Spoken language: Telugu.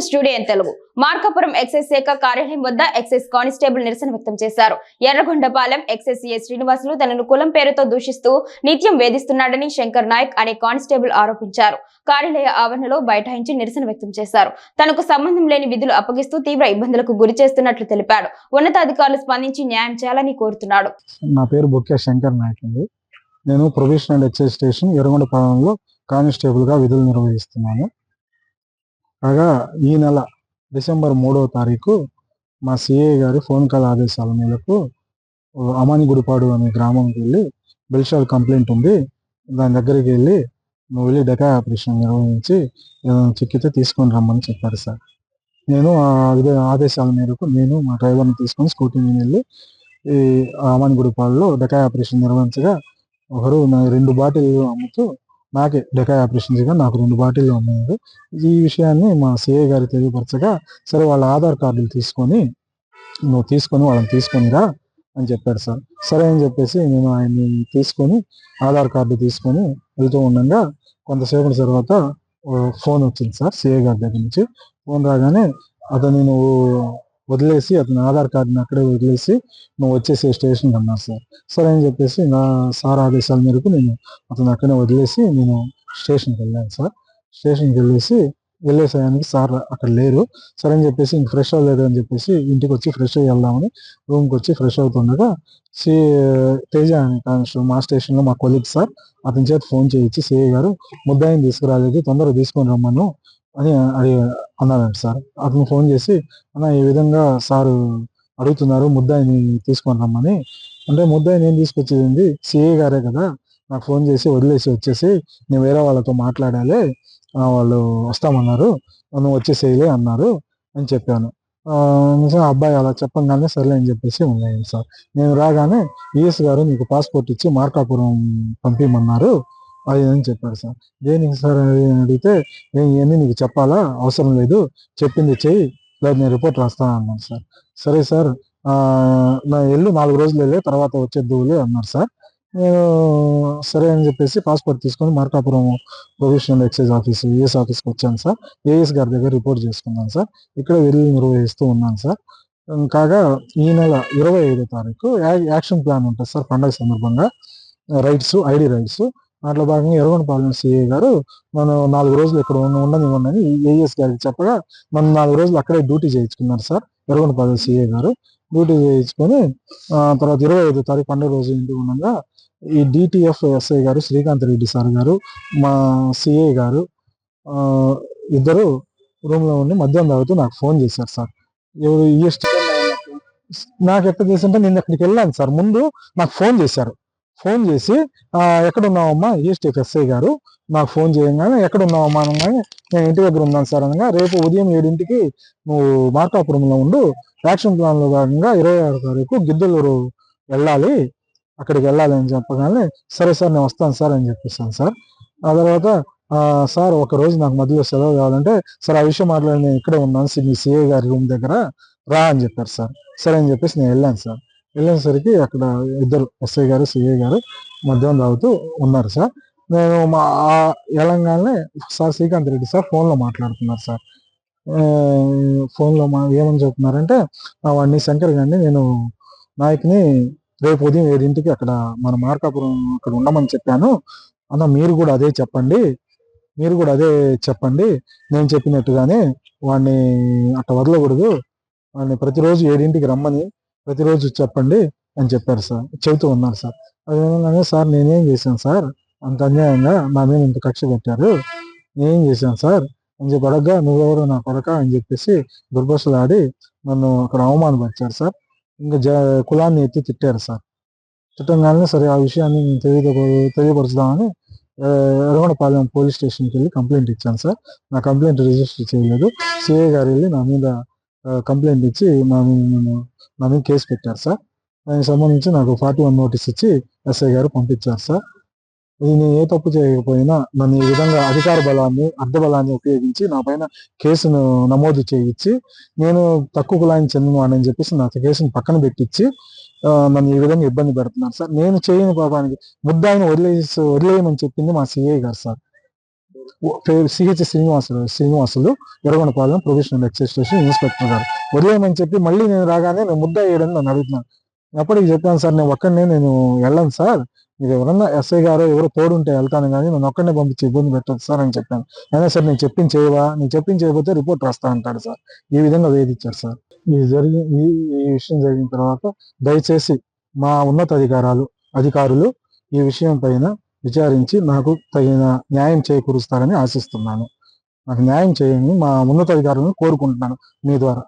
News today in Telugu. Markapuram excise శాఖ కార్యాలయం వద్ద ఎక్సైజ్ కానిస్టేబుల్ నిరసన వ్యక్తం చేశారు. ఎర్రగొండపాలెం ఎక్సైజ్ సిఐ శ్రీనివాసులు తనను కులం పేరుతో దూషిస్తూ నిత్యం వేధిస్తున్నాడని శంకర్ నాయక్ అనే కానిస్టేబుల్ ఆరోపించారు. కార్యాలయ ఆవరణలో బైఠాయించి నిరసన వ్యక్తం చేశారు. తనకు సంబంధం లేని విధులు అప్పగిస్తూ తీవ్ర ఇబ్బందులకు గురి చేస్తున్నట్లు తెలిపాడు. ఉన్నతాధికారులు స్పందించి న్యాయం చేయాలని కోరుతున్నాడు. నా పేరు బొక్కే శంకర్ నాయక్ అండి. నేను ప్రొవిషనల్ ఎక్సైజ్ స్టేషన్ ఎర్రగొండపాలెంలో కానిస్టేబుల్ గా విధులు నిర్వహిస్తున్నాను. కాగా ఈ నెల డిసెంబర్ 3వ తారీఖు మా సిఐ గారి ఫోన్ కాల్ ఆదేశాల మేరకు అమానిగుడిపాడు అనే గ్రామంకి వెళ్ళి బెల్షాల్ కంప్లైంట్ ఉంది, దాని దగ్గరికి వెళ్ళి నువ్వు వెళ్ళి డెకా ఆపరేషన్ నిర్వహించి ఏదైనా చిక్కితే తీసుకొని రమ్మని చెప్పారు సార్. నేను ఆదేశాల మేరకు నేను మా డ్రైవర్ని తీసుకొని స్కూటీ మీద వెళ్ళి ఈ అమానిగుడిపాడులో డెకా ఆపరేషన్ నిర్వహించగా ఒకరు నా 2 బాటిల్ అమ్ముతూ నాకే డెకా ఆపరేషన్ చేయగా నాకు 2 బాటిల్లో అమ్మారు. ఈ విషయాన్ని మా సిఐ గారు తెలియపరచగా సరే వాళ్ళ ఆధార్ కార్డులు నువ్వు తీసుకొని వాళ్ళని తీసుకొనిరా అని చెప్పాడు సార్. సరే అని చెప్పేసి నేను ఆయన్ని తీసుకొని ఆధార్ కార్డు తీసుకొని వెళ్తూ ఉండగా కొంతసేపటి తర్వాత ఫోన్ వచ్చింది సార్ సిఐ గారి దగ్గర నుంచి. ఫోన్ రాగానే అతన్ని నువ్వు వదిలేసి అతని ఆధార్ కార్డుని అక్కడే వదిలేసి నువ్వు వచ్చేసి స్టేషన్కి అన్నారు సార్. సరే అని చెప్పేసి నా సార్ ఆదేశాల మేరకు నేను అతను అక్కడే వదిలేసి నేను స్టేషన్కి వెళ్ళాను సార్. స్టేషన్కి వెళ్ళేసానికి సార్ అక్కడ లేరు. సరే అని చెప్పేసి ఇంక ఫ్రెష్ అవ్వలేదు అని చెప్పేసి ఇంటికి వచ్చి ఫ్రెష్ అయ్యి వెళ్దామని రూమ్కి వచ్చి ఫ్రెష్ అవుతుండగా తేజ అనే కానిస్టేబుల్ మా స్టేషన్లో మా కొలీగ్ సార్ అతని చేతి ఫోన్ చేయించి సిఐ గారు ముద్దాయిని తీసుకురాలేదు, తొందరగా తీసుకొని రమ్మను అని అన్నాడంట సార్. అతను ఫోన్ చేసి అన్న ఈ విధంగా సారు అడుగుతున్నారు ముద్దాయిని తీసుకొని రమ్మని. అంటే ముద్దాయిని ఏం తీసుకొచ్చేది సిఐ గారే కదా, నాకు ఫోన్ చేసి వదిలేసి వచ్చేసి నేను వేరే వాళ్ళతో మాట్లాడాలి, వాళ్ళు వస్తామన్నారు, నువ్వు వచ్చేసేయలే అన్నారు అని చెప్పాను. అబ్బాయి అలా చెప్పగానే సర్లే అని చెప్పేసి ఉన్నాయి సార్. నేను రాగానే ఈఎస్ గారు నీకు పాస్పోర్ట్ ఇచ్చి మార్కాపురం పంపించమన్నారు అది అని చెప్పారు సార్. దేనికి సార్ అని అడిగితే ఇవన్నీ నీకు చెప్పాలా, అవసరం లేదు, చెప్పింది చెయ్యి లేదు నేను రిపోర్ట్ రాస్తాను అన్నాను సార్. సరే సార్ నా 4 రోజులు వెళ్ళి తర్వాత వచ్చేద్దులే అన్నారు సార్. నేను సరే అని చెప్పేసి పాస్పోర్ట్ తీసుకొని Markapuram provisional excise office ES ఆఫీస్కి వచ్చాను సార్. ఏఎస్ గారి దగ్గర రిపోర్ట్ చేసుకున్నాను సార్. ఇక్కడ వెళ్ళి నిర్వహిస్తూ ఉన్నాను సార్. కాగా ఈ నెల 25వ తారీఖు యాక్షన్ ప్లాన్ ఉంటుంది సార్ పండగ సందర్భంగా రైట్స్ ఐడి రైట్స్. దాంట్లో భాగంగా ఎర్రగొండపాలెం సిఐ గారు మనం 4 రోజులు ఇక్కడ ఉండనివ్వండి ఏఎస్ గారికి చెప్పగా మనం 4 రోజులు అక్కడే డ్యూటీ చేయించుకున్నారు సార్. ఎర్రగొండపాలెం సిఐ గారు డ్యూటీ చేయించుకొని తర్వాత 25వ తారీఖు పండుగ రోజు ఇంటికి ఉండగా ఈ డిటిఎఫ్ ఎస్ఐ గారు శ్రీకాంత్ రెడ్డి సార్ గారు మా సిఐ గారు ఇద్దరు రూమ్లో ఉండి మద్యం తాగుతూ నాకు ఫోన్ చేశారు సార్. ఎవరు నాకు ఎక్కడ చేసింటే నేను అక్కడికి వెళ్ళాను సార్. ముందు నాకు ఫోన్ చేశారు. ఫోన్ చేసి ఎక్కడున్నావమ్మా ఈఎస్టీఎఫ్ ఎస్ఐ గారు నాకు ఫోన్ చేయగానే ఎక్కడున్నావమ్మా అనగానే నేను ఇంటి దగ్గర ఉన్నాను సార్ అనగా రేపు ఉదయం 7ంటికి నువ్వు మార్కాపురంలో ఉండు, యాక్షన్ ప్లాన్లో భాగంగా 26వ తారీఖు గిద్దలూరు వెళ్ళాలి, అక్కడికి వెళ్ళాలి అని చెప్పగానే సరే సార్ నేను వస్తాను సార్ అని చెప్పేసాను సార్. ఆ తర్వాత సార్ ఒకరోజు నాకు మధ్యలో సెలవు కావాలంటే సార్ ఆ విషయం మాట్లాడి నేను ఇక్కడే ఉన్నాను మీ సిఐ గారి రూమ్ దగ్గర రా అని చెప్పారు సార్. సరే అని చెప్పేసి నేను వెళ్ళాను సార్. వెళ్ళేసరికి అక్కడ ఇద్దరు ఎస్ఐ గారు సిఐ గారు మద్యం తాగుతూ ఉన్నారు సార్. నేను వెళ్ళంగానే సార్ శ్రీకాంత్ రెడ్డి సార్ ఫోన్లో మాట్లాడుతున్నారు సార్. ఫోన్లో ఏమని చెప్తున్నారంటే వాడిని శంకర్ గారిని నేను నాయక్ని రేపు ఉదయం 7ంటికి అక్కడ మన మార్కాపురం అక్కడ ఉండమని చెప్పాను అన్న, మీరు కూడా అదే చెప్పండి, నేను చెప్పినట్టుగానే వాడిని అట్ట వదలకూడదు, వాడిని ప్రతిరోజు 7ంటికి రమ్మని ప్రతిరోజు చెప్పండి అని చెప్పారు సార్. చెబుతూ ఉన్నారు సార్. అదేమన్నా సార్ నేనేం చేశాను సార్, అంత అన్యాయంగా నా మీద ఇంత కక్ష పెట్టారు, నేనేం చేశాను సార్ అని చెప్పి అడగగా నువ్వెవరో నా కొడక అని చెప్పేసి దుర్భాషలాడి నన్ను అక్కడ అవమానపరిచారు సార్. ఇంకా కులాన్ని ఎత్తి తిట్టారు సార్. తిట్టంగానే సరే ఆ విషయాన్ని తెలియపరుచుదామని ఎర్రగొండపాలెం పోలీస్ స్టేషన్కి వెళ్ళి కంప్లైంట్ ఇచ్చాను సార్. నా కంప్లైంట్ రిజిస్టర్ చేయలేదు. సిఐ గారు వెళ్ళి నా మీద కంప్లైంట్ ఇచ్చి నా మీద కేసు పెట్టారు సార్. దానికి సంబంధించి నాకు 41 నోటీస్ ఇచ్చి ఎస్ఐ గారు పంపించారు సార్. నేను ఏ తప్పు చేయకపోయినా నన్ను ఈ విధంగా అధికార బలాన్ని అర్ధబలాన్ని ఉపయోగించి నా పైన కేసును నమోదు చేయించి నేను తక్కువ కులానికి చెందినవాడని చెప్పేసి నా కేసును పక్కన పెట్టించి నన్ను ఈ విధంగా ఇబ్బంది పెడుతున్నారు సార్. నేను చేయని పాపానికి ముద్దాయిని వదిలేయమని చెప్పింది మా సిఐ గారు sir. CH Srinivasulu Yerragondapalem provisional excise station inspector గారు వదిలేయమని చెప్పి మళ్ళీ నేను రాగానే నేను ముద్ద వేయడం నన్ను అడుగుతున్నాను. అప్పటికి చెప్పాను, సార్ నేను ఒక్కడనే నేను వెళ్ళను సార్, మీరు ఎవరన్నా ఎస్ఐ గారు ఎవరో తోడుంటే వెళ్తాను, కానీ నేను ఒక్కడనే పంపించి ఇబ్బంది పెట్టదు సార్ అని చెప్పాను. అయినా సార్ నేను చెప్పింది చేయవా, నేను చెప్పింది చేయకపోతే రిపోర్ట్ రాస్తా అంటాడు సార్. ఈ విధంగా వేధించారు సార్. ఈ విషయం జరిగిన తర్వాత దయచేసి మా ఉన్నత అధికారులు ఈ విషయం పైన విచారించి నాకు తగిన న్యాయం చేకూరుస్తారని ఆశిస్తున్నాను. నాకు న్యాయం చేయండి, మా ఉన్నతాధికారులను కోరుకుంటున్నాను మీ ద్వారా.